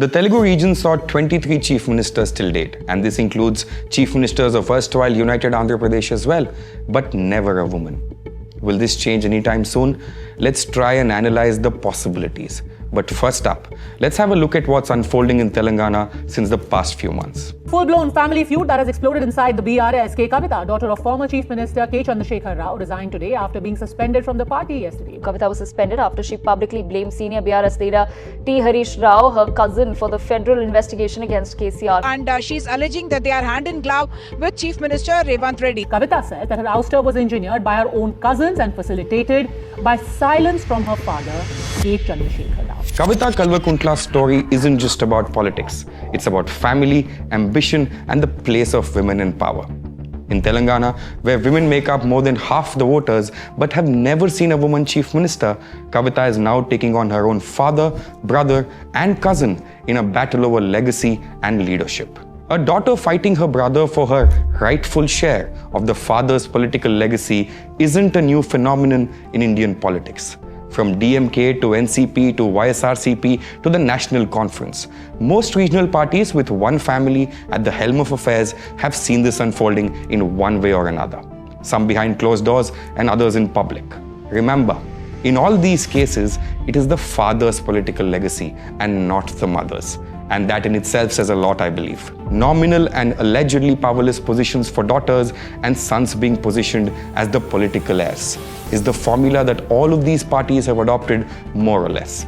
The Telugu region saw 23 chief ministers till date, and this includes chief ministers of erstwhile United Andhra Pradesh as well, but never a woman. Will this change anytime soon? Let's try and analyze the possibilities. But first up, let's have a look at what's unfolding in Telangana since the past few months. Full-blown family feud that has exploded inside the BRS. Kavitha, daughter of former Chief Minister Harish Rao, resigned today after being suspended from the party yesterday. Kavitha was suspended after she publicly blamed senior BRS leader Harish Rao, her cousin, for the federal investigation against KCR. And she's alleging that they are hand in glove with Chief Minister Revanth Reddy. Kavitha said that her ouster was engineered by her own cousins and facilitated by silence from her father, Harish Rao. Kavita Kalvakuntla's story isn't just about politics. It's about family, ambition, and the place of women in power. In Telangana, where women make up more than half the voters but have never seen a woman chief minister, Kavita is now taking on her own father, brother, and cousin in a battle over legacy and leadership. A daughter fighting her brother for her rightful share of the father's political legacy isn't a new phenomenon in Indian politics. From DMK to NCP to YSRCP to the National Conference, most regional parties with one family at the helm of affairs have seen this unfolding in one way or another. Some behind closed doors and others in public. Remember, in all these cases, it is the father's political legacy and not the mother's. And that in itself says a lot, I believe. Nominal and allegedly powerless positions for daughters and sons being positioned as the political heirs is the formula that all of these parties have adopted more or less.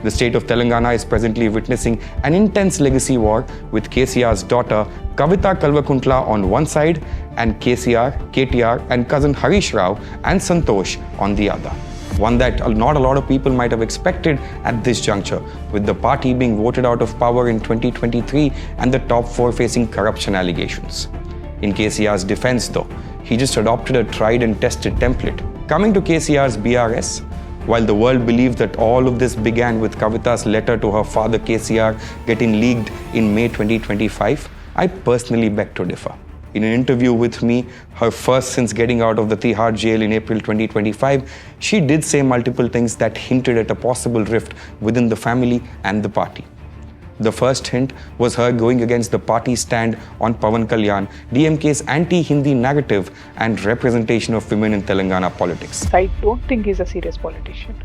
The state of Telangana is presently witnessing an intense legacy war with KCR's daughter Kavita Kalvakuntla on one side and KCR, KTR and cousin Harish Rao and Santosh on the other. One that not a lot of people might have expected at this juncture, with the party being voted out of power in 2023 and the top four facing corruption allegations. In KCR's defense though, he just adopted a tried and tested template. Coming to KCR's BRS, while the world believes that all of this began with Kavita's letter to her father KCR getting leaked in May 2025, I personally beg to differ. In an interview with me, her first since getting out of the Tihar jail in April 2025, she did say multiple things that hinted at a possible rift within the family and the party. The first hint was her going against the party's stand on Pawan Kalyan, DMK's anti-Hindi narrative and representation of women in Telangana politics. I don't think he's a serious politician.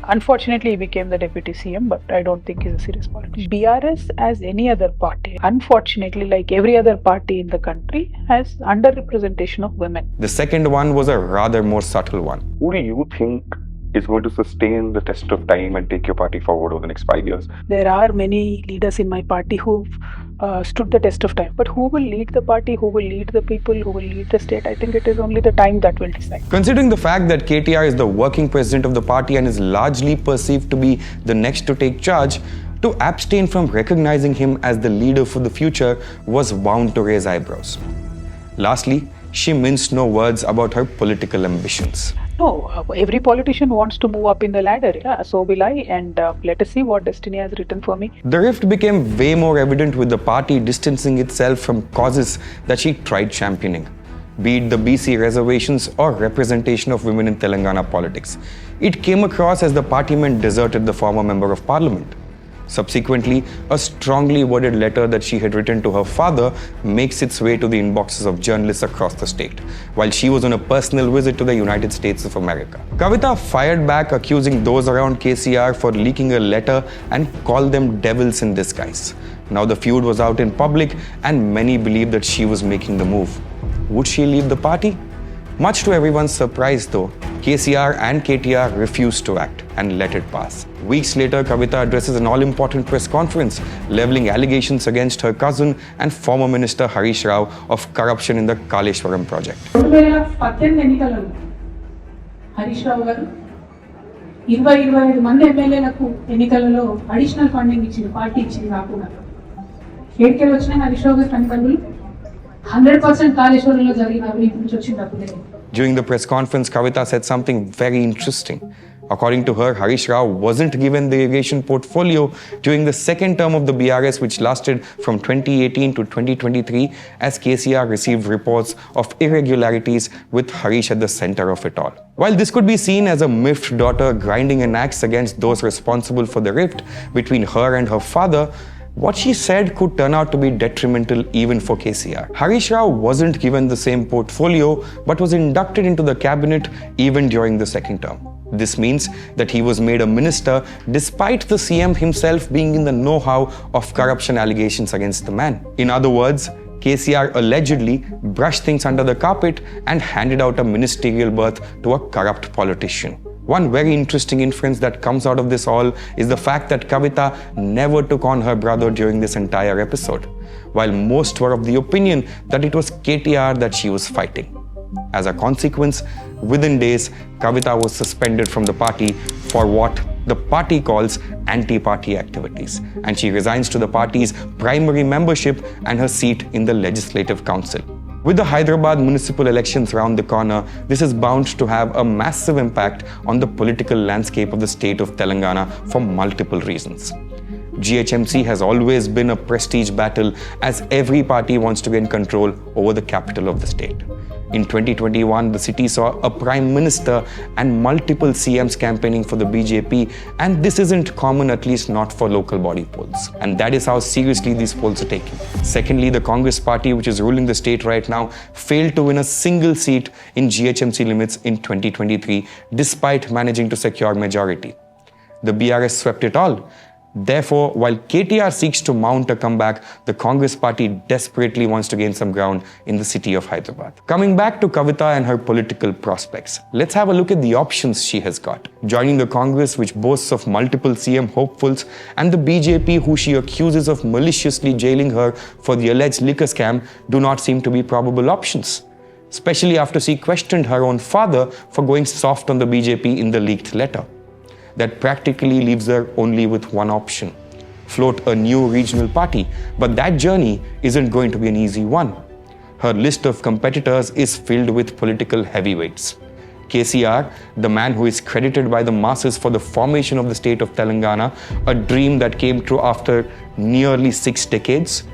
Unfortunately, he became the deputy CM, but I don't think he's a serious politician. BRS, as any other party, unfortunately, like every other party in the country, has underrepresentation of women. The second one was a rather more subtle one. Who do you think is going to sustain the test of time and take your party forward over the next 5 years? There are many leaders in my party who've stood the test of time. But who will lead the party, who will lead the people, who will lead the state? I think it is only the time that will decide. Considering the fact that KTR is the working president of the party and is largely perceived to be the next to take charge, to abstain from recognizing him as the leader for the future was bound to raise eyebrows. Lastly, she minced no words about her political ambitions. No, every politician wants to move up in the ladder. Yeah, so will I, and let us see what destiny has written for me. The rift became way more evident with the party distancing itself from causes that she tried championing, be it the BC reservations or representation of women in Telangana politics. It came across as the partymen deserted the former member of parliament. Subsequently, a strongly worded letter that she had written to her father makes its way to the inboxes of journalists across the state, while she was on a personal visit to the United States of America. Kavita fired back, accusing those around KCR for leaking a letter and called them devils in disguise. Now the feud was out in public and many believed that she was making the move. Would she leave the party? Much to everyone's surprise though, KCR and KTR refused to act and let it pass. Weeks later, Kavita addresses an all-important press conference, leveling allegations against her cousin and former minister Harish Rao of corruption in the Kaleshwaram project. 2018 ఎన్నికలలో హరీష్ రావు గారు 25 మంది ఎమ్మెల్యేలకు ఎన్నికలలో additional funding ఇచ్చింది, party ఇచ్చింది కాకుండా. ఏడుకెళ్ళి వచ్చిన హరీష్ రావు గారి పని పనులు 100% కాళేశ్వరంలో జరిగిన అవినీతి నుంచి వచ్చిన డబ్బులే. During the press conference, Kavita said something very interesting. According to her, Harish Rao wasn't given the irrigation portfolio during the second term of the BRS, which lasted from 2018 to 2023, as KCR received reports of irregularities with Harish at the center of it all. While this could be seen as a miffed daughter grinding an axe against those responsible for the rift between her and her father, what she said could turn out to be detrimental even for KCR. Harish Rao wasn't given the same portfolio but was inducted into the cabinet even during the second term. This means that he was made a minister despite the CM himself being in the know-how of corruption allegations against the man. In other words, KCR allegedly brushed things under the carpet and handed out a ministerial berth to a corrupt politician. One very interesting inference that comes out of this all is the fact that Kavita never took on her brother during this entire episode, while most were of the opinion that it was KTR that she was fighting. As a consequence, within days, Kavita was suspended from the party for what the party calls anti-party activities, and she resigns to the party's primary membership and her seat in the Legislative Council. With the Hyderabad municipal elections around the corner, this is bound to have a massive impact on the political landscape of the state of Telangana for multiple reasons. GHMC has always been a prestige battle as every party wants to gain control over the capital of the state. In 2021, the city saw a prime minister and multiple CMs campaigning for the BJP, and this isn't common, at least not for local body polls. And that is how seriously these polls are taken. Secondly, the Congress party, which is ruling the state right now, failed to win a single seat in GHMC limits in 2023, despite managing to secure majority. The BRS swept it all. Therefore, while KTR seeks to mount a comeback, the Congress party desperately wants to gain some ground in the city of Hyderabad. Coming back to Kavita and her political prospects, let's have a look at the options she has got. Joining the Congress, which boasts of multiple CM hopefuls, and the BJP, who she accuses of maliciously jailing her for the alleged liquor scam, do not seem to be probable options, especially after she questioned her own father for going soft on the BJP in the leaked letter. That practically leaves her only with one option: float a new regional party. But that journey isn't going to be an easy one. Her list of competitors is filled with political heavyweights. KCR, the man who is credited by the masses for the formation of the state of Telangana, a dream that came true after nearly 6 decades.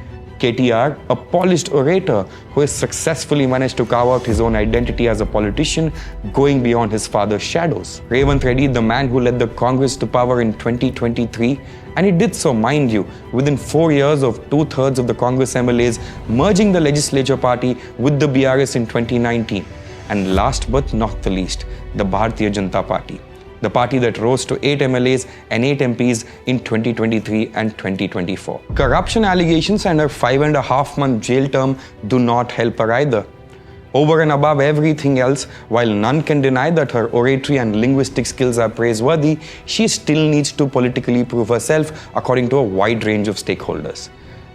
KTR, a polished orator who has successfully managed to carve out his own identity as a politician, going beyond his father's shadows. Revanth Reddy, the man who led the Congress to power in 2023, and he did so, mind you, within 4 years of 2/3 of the Congress MLAs merging the legislature party with the BRS in 2019. And last but not the least, the Bharatiya Janata Party, the party that rose to 8 MLAs and 8 MPs in 2023 and 2024. Corruption allegations and her 5.5-month jail term do not help her either. Over and above everything else, while none can deny that her oratory and linguistic skills are praiseworthy, she still needs to politically prove herself according to a wide range of stakeholders.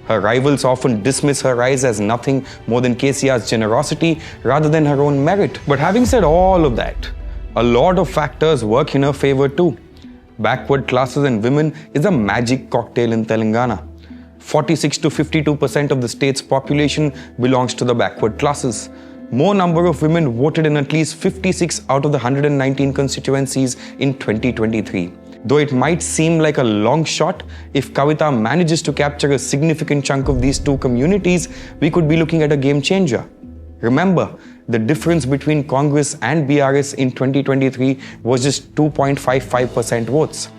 Her rivals often dismiss her rise as nothing more than KCR's generosity rather than her own merit. But having said all of that, a lot of factors work in her favor too. Backward classes and women is a magic cocktail in Telangana. 46 to 52% of the state's population belongs to the backward classes. More number of women voted in at least 56 out of the 119 constituencies in 2023. Though it might seem like a long shot, if Kavita manages to capture a significant chunk of these two communities, we could be looking at a game changer. Remember, the difference between Congress and BRS in 2023 was just 2.55% votes.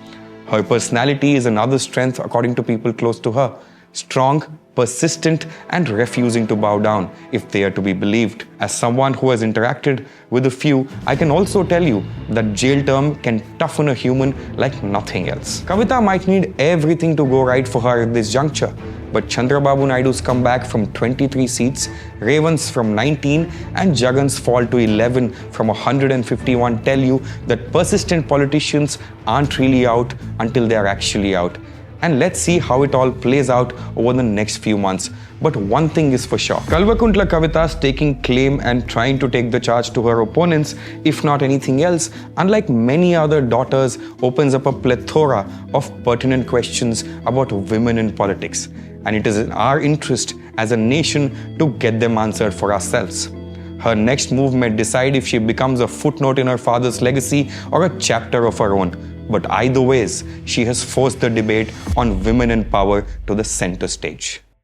Her personality is another strength according to people close to her. Strong, persistent, and refusing to bow down, if they are to be believed. As someone who has interacted with a few, I can also tell you that jail term can toughen a human like nothing else. Kavita might need everything to go right for her at this juncture, but Chandrababu Naidu's comeback from 23 seats, Revanth's from 19, and Jagan's fall to 11 from 151 tell you that persistent politicians aren't really out until they are actually out. And let's see how it all plays out over the next few months. But one thing is for sure, Kalvakuntla Kavita is taking claim and trying to take the charge to her opponents, if not anything else, unlike many other daughters, opens up a plethora of pertinent questions about women in politics. And it is in our interest as a nation to get them answered for ourselves. Her next move may decide if she becomes a footnote in her father's legacy or a chapter of her own. But either ways, she has forced the debate on women in power to the center stage.